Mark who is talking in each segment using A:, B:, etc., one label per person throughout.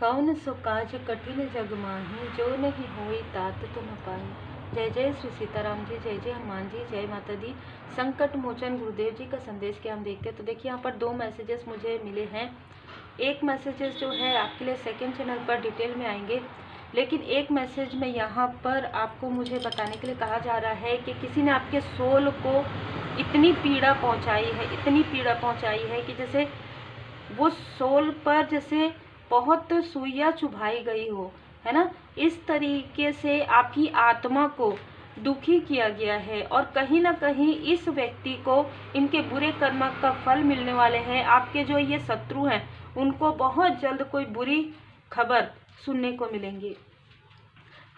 A: कौन सो काज कठिन जग माही, जो नहीं होई तात तो न पाई। जय जय श्री सीताराम जी, जय जय हनुमान जी, जय माता दी। संकट मोचन गुरुदेव जी का संदेश क्या हम देखते हैं। तो देखिए यहाँ पर 2 मैसेजेस मुझे मिले हैं। एक मैसेजेस जो है आपके लिए सेकंड चैनल पर डिटेल में आएंगे, लेकिन एक मैसेज में यहाँ पर आपको मुझे बताने के लिए कहा जा रहा है कि किसी ने आपके सोल को इतनी पीड़ा पहुँचाई है, इतनी पीड़ा पहुँचाई है कि जैसे वो सोल पर जैसे बहुत सुइयां चुभाई गई हो, है ना। इस तरीके से आपकी आत्मा को दुखी किया गया है और कहीं ना कहीं इस व्यक्ति को इनके बुरे कर्म का फल मिलने वाले हैं। आपके जो ये शत्रु हैं उनको बहुत जल्द कोई बुरी खबर सुनने को मिलेंगी।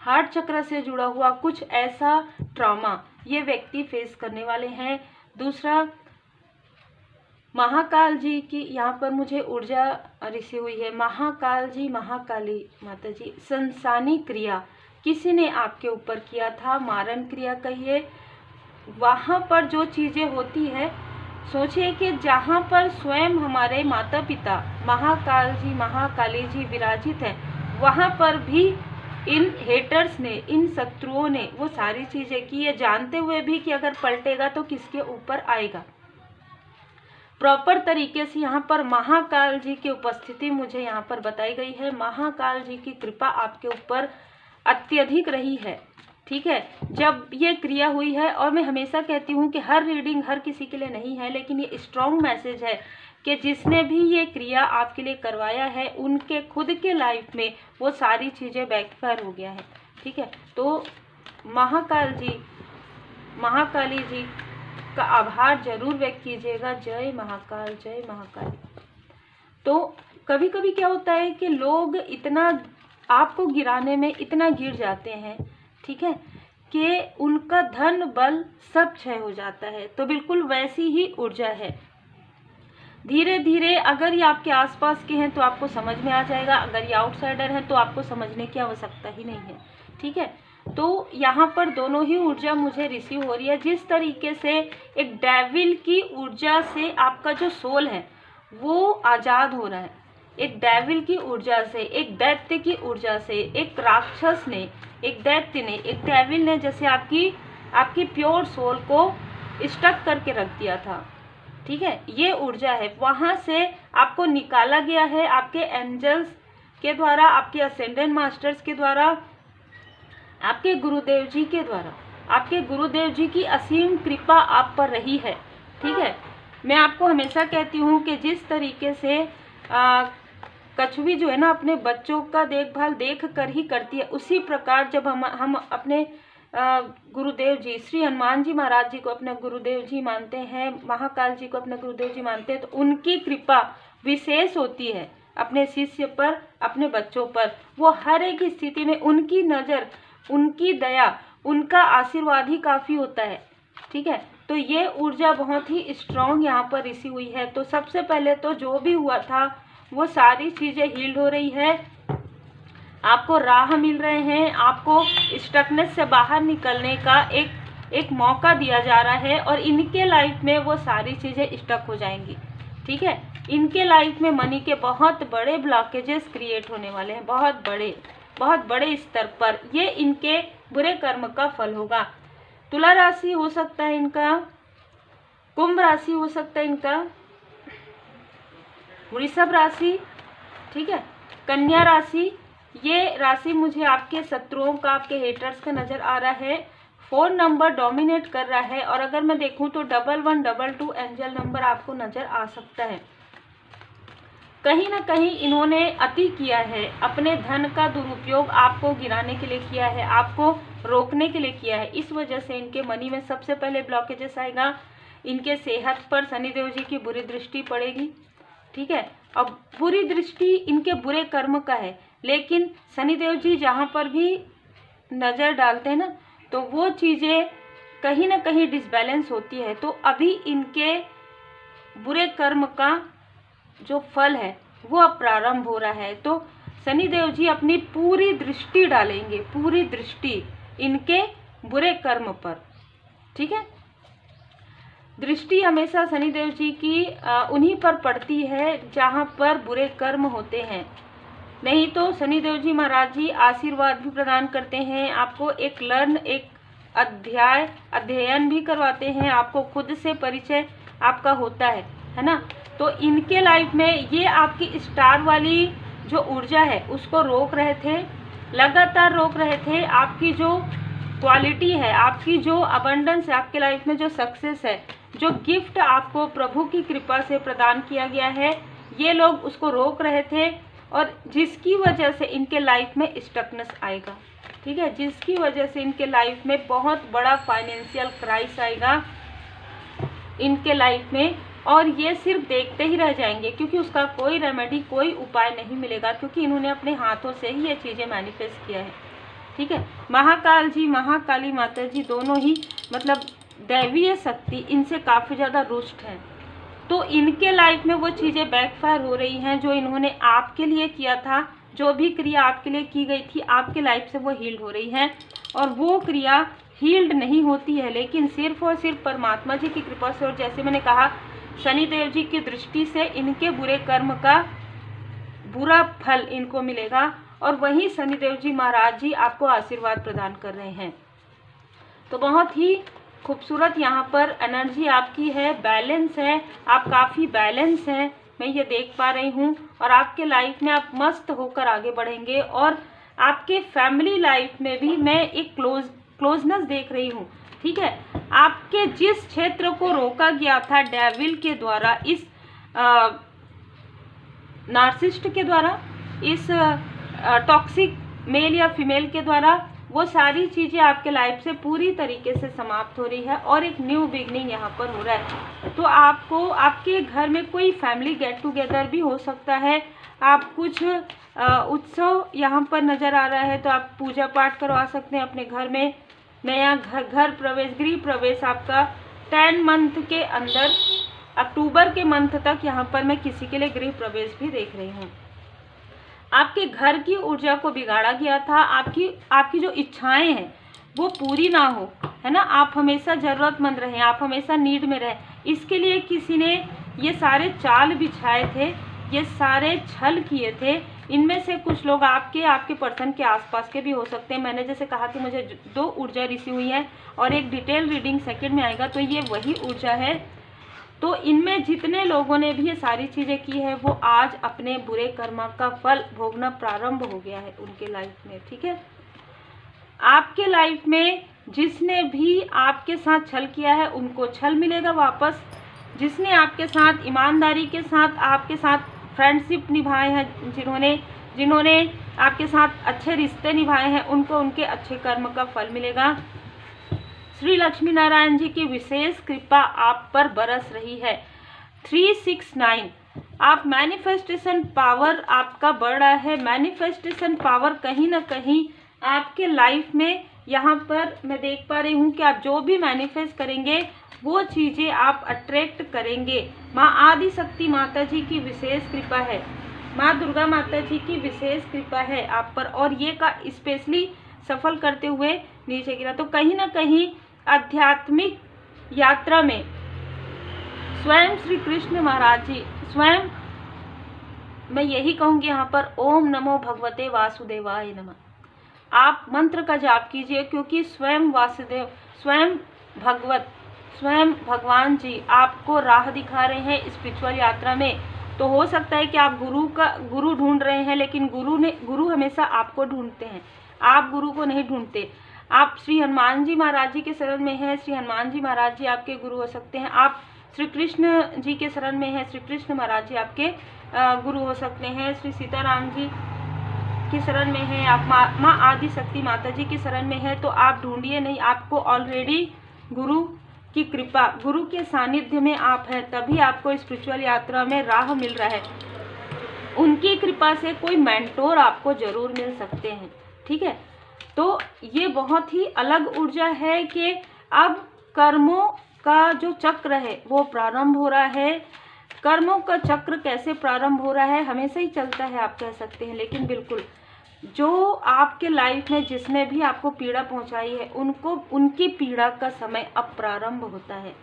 A: हार्ट चक्र से जुड़ा हुआ कुछ ऐसा ट्रॉमा ये व्यक्ति फेस करने वाले हैं। दूसरा, महाकाल जी की यहाँ पर मुझे ऊर्जा ऋषि हुई है। महाकाल जी, महाकाली माता जी, संसानी क्रिया किसी ने आपके ऊपर किया था, मारण क्रिया कहिए। वहाँ पर जो चीज़ें होती है, सोचिए कि जहाँ पर स्वयं हमारे माता पिता महाकाल जी, महाकाली जी विराजित हैं, वहाँ पर भी इन हेटर्स ने, इन शत्रुओं ने वो सारी चीज़ें की है, जानते हुए भी कि अगर पलटेगा तो किसके ऊपर आएगा। प्रॉपर तरीके से यहाँ पर महाकाल जी की उपस्थिति मुझे यहाँ पर बताई गई है। महाकाल जी की कृपा आपके ऊपर अत्यधिक रही है, ठीक है, जब ये क्रिया हुई है। और मैं हमेशा कहती हूँ कि हर रीडिंग हर किसी के लिए नहीं है, लेकिन ये स्ट्रॉन्ग मैसेज है कि जिसने भी ये क्रिया आपके लिए करवाया है उनके खुद के लाइफ में वो सारी चीज़ें बैकफायर हो गया है, ठीक है। तो महाकाल जी, महाकाली जी का आभार जरूर व्यक्त कीजिएगा। जय महाकाल, जय महाकाली। तो कभी कभी क्या होता है कि लोग इतना आपको गिराने में इतना गिर जाते हैं, ठीक है, कि उनका धन बल सब क्षय हो जाता है। तो बिल्कुल वैसी ही ऊर्जा है। धीरे धीरे अगर ये आपके आसपास के हैं तो आपको समझ में आ जाएगा, अगर ये आउटसाइडर हैं तो आपको समझने की आवश्यकता ही नहीं है, ठीक है। तो यहाँ पर दोनों ही ऊर्जा मुझे रिसीव हो रही है। जिस तरीके से एक डेविल की ऊर्जा से आपका जो सोल है वो आज़ाद हो रहा है, एक डेविल की ऊर्जा से, एक दैत्य की ऊर्जा से, एक राक्षस ने, एक दैत्य ने, एक डेविल ने जैसे आपकी प्योर सोल को स्टक करके रख दिया था, ठीक है, ये ऊर्जा है। वहाँ से आपको निकाला गया है आपके एंजल्स के द्वारा, आपके असेंडेंट मास्टर्स के द्वारा, आपके गुरुदेव जी के द्वारा। आपके गुरुदेव जी की असीम कृपा आप पर रही है, ठीक है। मैं आपको हमेशा कहती हूँ कि जिस तरीके से कछुई जो है ना अपने बच्चों का देखभाल देख कर ही करती है, उसी प्रकार जब हम अपने गुरुदेव जी श्री हनुमान जी महाराज जी को अपने गुरुदेव जी मानते हैं, महाकाल जी को अपने गुरुदेव जी मानते हैं, तो उनकी कृपा विशेष होती है अपने शिष्य पर, अपने बच्चों पर। वो हर एक स्थिति में उनकी नज़र, उनकी दया, उनका आशीर्वाद ही काफ़ी होता है, ठीक है। तो ये ऊर्जा बहुत ही स्ट्रॉन्ग यहाँ पर रिसीव हुई है। तो सबसे पहले तो जो भी हुआ था वो सारी चीज़ें हील्ड हो रही है, आपको राह मिल रहे हैं, आपको स्टकनेस से बाहर निकलने का एक मौका दिया जा रहा है और इनके लाइफ में वो सारी चीज़ें स्टक हो जाएंगी, ठीक है। इनके लाइफ में मनी के बहुत बड़े ब्लॉकेजेस क्रिएट होने वाले हैं, बहुत बड़े स्तर पर। ये इनके बुरे कर्म का फल होगा। तुला राशि हो सकता है इनका, कुंभ राशि हो सकता है इनका, वृषभ राशि, ठीक है, कन्या राशि। ये राशि मुझे आपके शत्रुओं का, आपके हेटर्स का नज़र आ रहा है। 4 नंबर डोमिनेट कर रहा है और अगर मैं देखूं तो 1122 एंजल नंबर आपको नज़र आ सकता है। कहीं ना कहीं इन्होंने अति किया है, अपने धन का दुरुपयोग आपको गिराने के लिए किया है, आपको रोकने के लिए किया है। इस वजह से इनके मनी में सबसे पहले ब्लॉकेजेस आएगा। इनके सेहत पर शनिदेव जी की बुरी दृष्टि पड़ेगी, ठीक है। अब बुरी दृष्टि इनके बुरे कर्म का है, लेकिन शनिदेव जी जहाँ पर भी नज़र डालते हैं ना तो वो चीज़ें कहीं ना कहीं डिसबैलेंस होती है। तो अभी इनके बुरे कर्म का जो फल है वो अब प्रारंभ हो रहा है। तो शनिदेव जी अपनी पूरी दृष्टि डालेंगे, पूरी दृष्टि इनके बुरे कर्म पर, ठीक है। दृष्टि हमेशा शनिदेव जी की उन्हीं पर पड़ती है जहाँ पर बुरे कर्म होते हैं। नहीं तो शनिदेव जी महाराज जी आशीर्वाद भी प्रदान करते हैं आपको, एक अध्ययन भी करवाते हैं, आपको खुद से परिचय आपका होता है ना। तो इनके लाइफ में ये आपकी स्टार वाली जो ऊर्जा है उसको रोक रहे थे, लगातार रोक रहे थे। आपकी जो क्वालिटी है, आपकी जो अबंडेंस है, आपके लाइफ में जो सक्सेस है, जो गिफ्ट आपको प्रभु की कृपा से प्रदान किया गया है, ये लोग उसको रोक रहे थे, और जिसकी वजह से इनके लाइफ में स्टकनेस आएगा, ठीक है, जिसकी वजह से इनके लाइफ में बहुत बड़ा फाइनेंशियल क्राइसिस आएगा इनके लाइफ में, और ये सिर्फ देखते ही रह जाएंगे, क्योंकि उसका कोई रेमेडी, कोई उपाय नहीं मिलेगा, क्योंकि इन्होंने अपने हाथों से ही ये चीज़ें मैनिफेस्ट किया है, ठीक है। महाकाल जी, महाकाली माता जी दोनों ही मतलब दैवीय शक्ति इनसे काफ़ी ज़्यादा रुष्ट हैं। तो इनके लाइफ में वो चीज़ें बैकफायर हो रही हैं जो इन्होंने आपके लिए किया था, जो भी क्रिया आपके लिए की गई थी, आपके लाइफ से वो हील्ड हो रही हैं, और वो क्रिया हील्ड नहीं होती है, लेकिन सिर्फ और सिर्फ परमात्मा जी की कृपा से, और जैसे मैंने कहा शनिदेव जी की दृष्टि से इनके बुरे कर्म का बुरा फल इनको मिलेगा, और वहीं शनिदेव जी महाराज जी आपको आशीर्वाद प्रदान कर रहे हैं। तो बहुत ही खूबसूरत यहाँ पर एनर्जी आपकी है, बैलेंस है, आप काफ़ी बैलेंस हैं, मैं ये देख पा रही हूँ, और आपके लाइफ में आप मस्त होकर आगे बढ़ेंगे, और आपके फैमिली लाइफ में भी मैं एक क्लोजनेस देख रही हूँ, ठीक है। आपके जिस क्षेत्र को रोका गया था डेविल के द्वारा, इस नार्सिसिस्ट के द्वारा, इस टॉक्सिक मेल या फीमेल के द्वारा, वो सारी चीज़ें आपके लाइफ से पूरी तरीके से समाप्त हो रही है, और एक न्यू बिगनिंग यहाँ पर हो रहा है। तो आपको आपके घर में कोई फैमिली गेट टुगेदर भी हो सकता है, आप कुछ उत्सव यहाँ पर नज़र आ रहा है, तो आप पूजा पाठ करवा सकते हैं अपने घर में। नया घर प्रवेश, गृह प्रवेश आपका 10 मंथ के अंदर, अक्टूबर के मंथ तक यहाँ पर मैं किसी के लिए गृह प्रवेश भी देख रही हूँ। आपके घर की ऊर्जा को बिगाड़ा गया था, आपकी जो इच्छाएं हैं वो पूरी ना हो, है ना, आप हमेशा ज़रूरतमंद रहें, आप हमेशा नीड में रहें, इसके लिए किसी ने ये सारे चाल बिछाए थे, ये सारे छल किए थे। इनमें से कुछ लोग आपके पर्सन के आसपास के भी हो सकते हैं। मैंने जैसे कहा कि मुझे 2 ऊर्जा रिसीव हुई है, और एक डिटेल रीडिंग सेकंड में आएगा, तो ये वही ऊर्जा है। तो इनमें जितने लोगों ने भी ये सारी चीज़ें की है, वो आज अपने बुरे कर्म का फल भोगना प्रारंभ हो गया है उनके लाइफ में, ठीक है। आपके लाइफ में जिसने भी आपके साथ छल किया है, उनको छल मिलेगा वापस। जिसने आपके साथ ईमानदारी के साथ आपके साथ फ्रेंडशिप निभाए हैं, जिन्होंने आपके साथ अच्छे रिश्ते निभाए हैं, उनको उनके अच्छे कर्म का फल मिलेगा। श्री लक्ष्मी नारायण जी की विशेष कृपा आप पर बरस रही है। 369 आप मैनिफेस्टेशन पावर आपका बढ़ रहा है। मैनिफेस्टेशन पावर कहीं ना कहीं आपके लाइफ में, यहाँ पर मैं देख पा रही हूँ कि आप जो भी मैनिफेस्ट करेंगे वो चीज़ें आप अट्रैक्ट करेंगे। माँ आदि शक्ति माता जी की विशेष कृपा है, माँ दुर्गा माता जी की विशेष कृपा है आप पर, और ये का स्पेशली सफल करते हुए नीचे गिरा। तो कहीं ना कहीं आध्यात्मिक यात्रा में स्वयं श्री कृष्ण महाराज जी, स्वयं मैं यही कहूँगी यहाँ पर, ओम नमो भगवते वासुदेवाय नमः। आप मंत्र का जाप कीजिए, क्योंकि स्वयं वासुदेव, स्वयं भगवान जी आपको राह दिखा रहे हैं स्पिरिचुअल यात्रा में। तो हो सकता है कि आप गुरु ढूंढ रहे हैं, लेकिन गुरु हमेशा आपको ढूंढते हैं, आप गुरु को नहीं ढूंढते। आप श्री हनुमान जी महाराज जी के शरण में हैं, श्री हनुमान जी महाराज जी आपके गुरु हो सकते हैं। आप श्री कृष्ण जी के शरण में हैं, श्री कृष्ण महाराज जी आपके गुरु हो सकते हैं। श्री सीताराम जी की शरण में हैं, आप माँ आदि शक्ति माता जी की शरण में हैं, तो आप ढूंढिए नहीं, आपको ऑलरेडी गुरु की कृपा, गुरु के सानिध्य में आप हैं, तभी आपको स्पिरिचुअल यात्रा में राह मिल रहा है। उनकी कृपा से कोई मेंटोर आपको जरूर मिल सकते हैं, ठीक है। तो ये बहुत ही अलग ऊर्जा है कि अब कर्मों का जो चक्र है वो प्रारंभ हो रहा है। कर्मों का चक्र कैसे प्रारंभ हो रहा है, हमेशा ही चलता है आप कह सकते हैं, लेकिन बिल्कुल जो आपके लाइफ में जिसने भी आपको पीड़ा पहुंचाई है, उनकी पीड़ा का समय अब प्रारंभ होता है,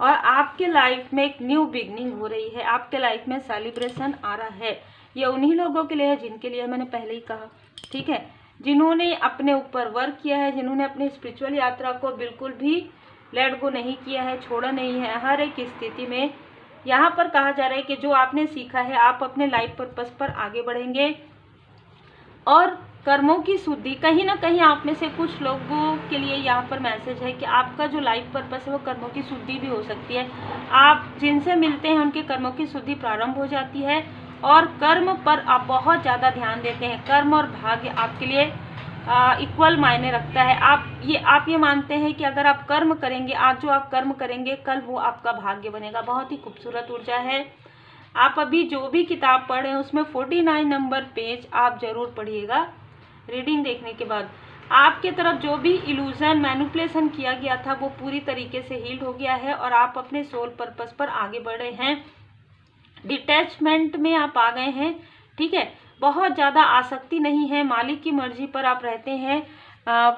A: और आपके लाइफ में एक न्यू बिगनिंग हो रही है, आपके लाइफ में सेलिब्रेशन आ रहा है। ये उन्हीं लोगों के लिए है जिनके लिए मैंने पहले ही कहा, ठीक है, जिन्होंने अपने ऊपर वर्क किया है, जिन्होंने अपनी स्पिरिचुअल यात्रा को बिल्कुल भी लेट गो नहीं किया है, छोड़ा नहीं है हर एक स्थिति में। यहाँ पर कहा जा रहा है कि जो आपने सीखा है आप अपने लाइफ पर्पस पर आगे बढ़ेंगे और कर्मों की शुद्धि, कहीं ना कहीं आप में से कुछ लोगों के लिए यहाँ पर मैसेज है कि आपका जो लाइफ पर्पस है वो कर्मों की शुद्धि भी हो सकती है। आप जिनसे मिलते हैं उनके कर्मों की शुद्धि प्रारंभ हो जाती है और कर्म पर आप बहुत ज़्यादा ध्यान देते हैं। कर्म और भाग्य आपके लिए इक्वल मायने रखता है। आप ये मानते हैं कि अगर आप कर्म करेंगे, आज जो आप कर्म करेंगे कल वो आपका भाग्य बनेगा। बहुत ही खूबसूरत ऊर्जा है। आप अभी जो भी किताब पढ़े हैं उसमें 49 नंबर पेज आप जरूर पढ़िएगा। रीडिंग देखने के बाद आपके तरफ जो भी इल्यूजन मैनिपुलेशन किया गया था वो पूरी तरीके से हील्ड हो गया है और आप अपने सोल पर्पस पर आगे बढ़े हैं। डिटैचमेंट में आप आ गए हैं, ठीक है, बहुत ज़्यादा आसक्ति नहीं है, मालिक की मर्जी पर आप रहते हैं।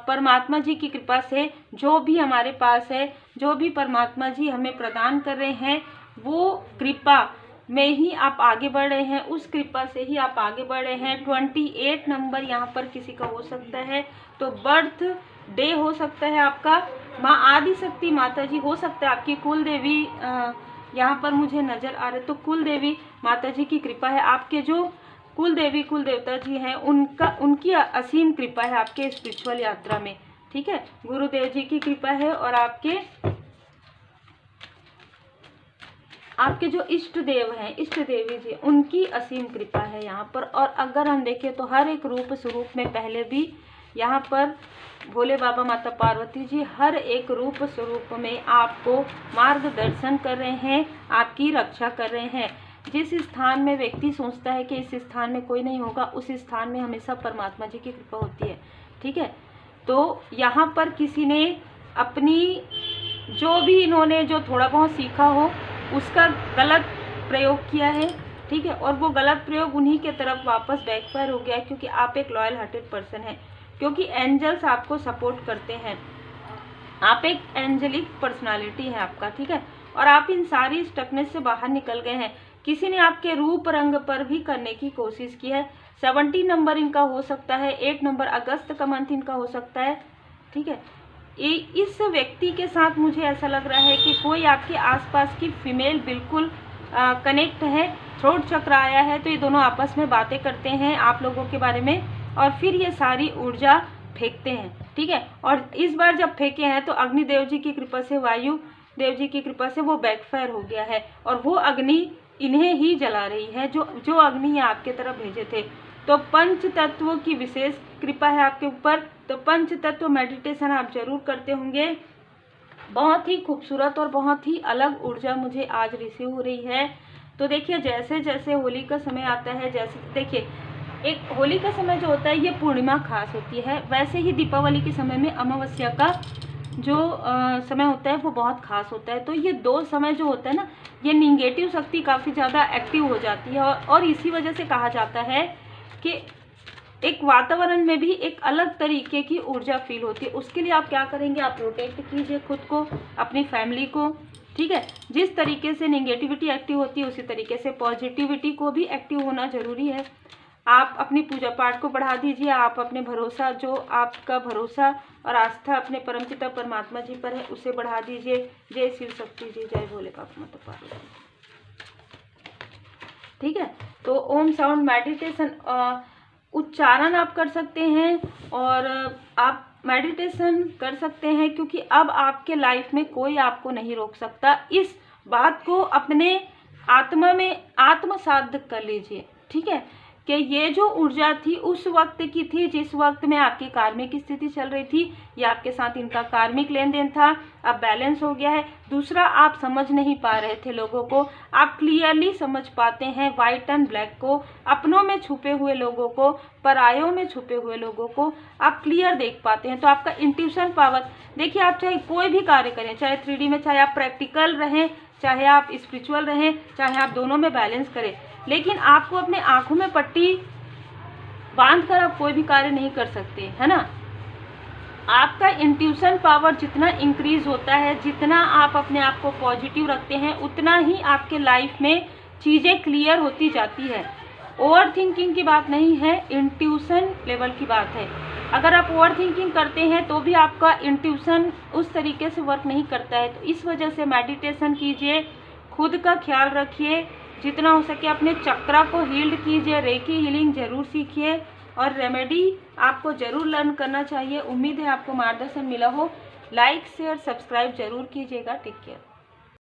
A: परमात्मा जी की कृपा से जो भी हमारे पास है, जो भी परमात्मा जी हमें प्रदान कर रहे हैं वो कृपा में ही आप आगे बढ़ रहे हैं, उस कृपा से ही आप आगे बढ़ रहे हैं। 28 नंबर यहाँ पर किसी का हो सकता है, तो बर्थ डे हो सकता है आपका। माँ आदिशक्ति माता जी हो सकता है, आपकी कुल देवी यहाँ पर मुझे नजर आ रहे, तो कुल देवी माता जी की कृपा है। आपके जो कुल देवी कुल देवता जी हैं उनकी असीम कृपा है आपके स्पिरिचुअल यात्रा में, ठीक है। गुरुदेव जी की कृपा है और आपके जो इष्ट देव हैं, इष्ट देवी जी, उनकी असीम कृपा है यहाँ पर। और अगर हम देखें तो हर एक रूप स्वरूप में पहले भी यहाँ पर भोले बाबा माता पार्वती जी हर एक रूप स्वरूप में आपको मार्गदर्शन कर रहे हैं, आपकी रक्षा कर रहे हैं। जिस स्थान में व्यक्ति सोचता है कि इस स्थान में कोई नहीं होगा, उस स्थान में हमेशा परमात्मा जी की कृपा होती है, ठीक है। तो यहाँ पर किसी ने अपनी जो भी इन्होंने जो थोड़ा बहुत सीखा हो उसका गलत प्रयोग किया है, ठीक है, और वो गलत प्रयोग उन्हीं के तरफ वापस बैकफायर हो गया है, क्योंकि आप एक लॉयल हार्टेड पर्सन हैं, क्योंकि एंजल्स आपको सपोर्ट करते हैं। आप एक एंजेलिक पर्सनालिटी है आपका, ठीक है, और आप इन सारी स्टकनेस से बाहर निकल गए हैं। किसी ने आपके रूप रंग पर भी करने की कोशिश की है। 70 नंबर इनका हो सकता है, 8 नंबर अगस्त का मंथ इनका हो सकता है, ठीक है। इस व्यक्ति के साथ मुझे ऐसा लग रहा है कि कोई आपके आसपास की फीमेल बिल्कुल कनेक्ट है। थ्रोट चक्र आया है, तो ये दोनों आपस में बातें करते हैं आप लोगों के बारे में और फिर ये सारी ऊर्जा फेंकते हैं, ठीक है। और इस बार जब फेंके हैं तो अग्निदेव जी की कृपा से, वायु देव जी की कृपा से वो बैकफायर हो गया है और वो अग्नि इन्हें ही जला रही है जो अग्नि ये आपके तरफ भेजे थे। तो पंच तत्वों की विशेष कृपा है आपके ऊपर। तो पंच तत्व मेडिटेशन आप जरूर करते होंगे। बहुत ही खूबसूरत और बहुत ही अलग ऊर्जा मुझे आज रिसीव हो रही है। तो देखिए जैसे जैसे होली का समय आता है, जैसे देखिए एक होली का समय जो होता है ये पूर्णिमा खास होती है, वैसे ही दीपावली के समय में अमावस्या का जो समय होता है वो बहुत खास होता है। तो ये दो समय जो होता है ना, ये निगेटिव शक्ति काफ़ी ज़्यादा एक्टिव हो जाती है और इसी वजह से कहा जाता है कि एक वातावरण में भी एक अलग तरीके की ऊर्जा फील होती है। उसके लिए आप क्या करेंगे, आप प्रोटेक्ट कीजिए खुद को, अपनी फैमिली को, ठीक है। जिस तरीके से नेगेटिविटी एक्टिव होती है उसी तरीके से पॉजिटिविटी को भी एक्टिव होना जरूरी है। आप अपनी पूजा पाठ को बढ़ा दीजिए, आप अपने भरोसा, जो आपका भरोसा और आस्था अपने परमपिता परमात्मा जी पर है उसे बढ़ा दीजिए। जय शिव शक्ति जी, जय भोले बाबा माता पार्वती, ठीक है। तो ओम साउंड मेडिटेशन उच्चारण आप कर सकते हैं और आप मेडिटेशन कर सकते हैं, क्योंकि अब आपके लाइफ में कोई आपको नहीं रोक सकता। इस बात को अपने आत्मा में आत्मसात कर लीजिए, ठीक है, कि ये जो ऊर्जा थी उस वक्त की थी जिस वक्त में आपकी कार्मिक स्थिति चल रही थी, या आपके साथ इनका कार्मिक लेन देन था, अब बैलेंस हो गया है। दूसरा, आप समझ नहीं पा रहे थे लोगों को, आप क्लियरली समझ पाते हैं वाइट एंड ब्लैक को, अपनों में छुपे हुए लोगों को, परायों में छुपे हुए लोगों को आप क्लियर देख पाते हैं। तो आपका इंट्यूशन पावर, देखिए आप चाहे कोई भी कार्य करें, चाहे 3D में, चाहे आप प्रैक्टिकल रहें, चाहे आप स्पिरिचुअल रहें, चाहे आप दोनों में बैलेंस करें, लेकिन आपको अपने आंखों में पट्टी बांधकर आप कोई भी कार्य नहीं कर सकते, है ना। आपका इंट्यूशन पावर जितना इंक्रीज होता है, जितना आप अपने आप को पॉजिटिव रखते हैं, उतना ही आपके लाइफ में चीज़ें क्लियर होती जाती है। ओवर थिंकिंग की बात नहीं है, इंट्यूशन लेवल की बात है। अगर आप ओवर थिंकिंग करते हैं तो भी आपका इंट्यूशन उस तरीके से वर्क नहीं करता है। तो इस वजह से मेडिटेशन कीजिए, खुद का ख्याल रखिए, जितना हो सके अपने चक्रा को हील्ड कीजिए, रेकी हीलिंग जरूर सीखिए और रेमेडी आपको जरूर लर्न करना चाहिए। उम्मीद है आपको मार्गदर्शन मिला हो। लाइक शेयर सब्सक्राइब जरूर कीजिएगा। Take care.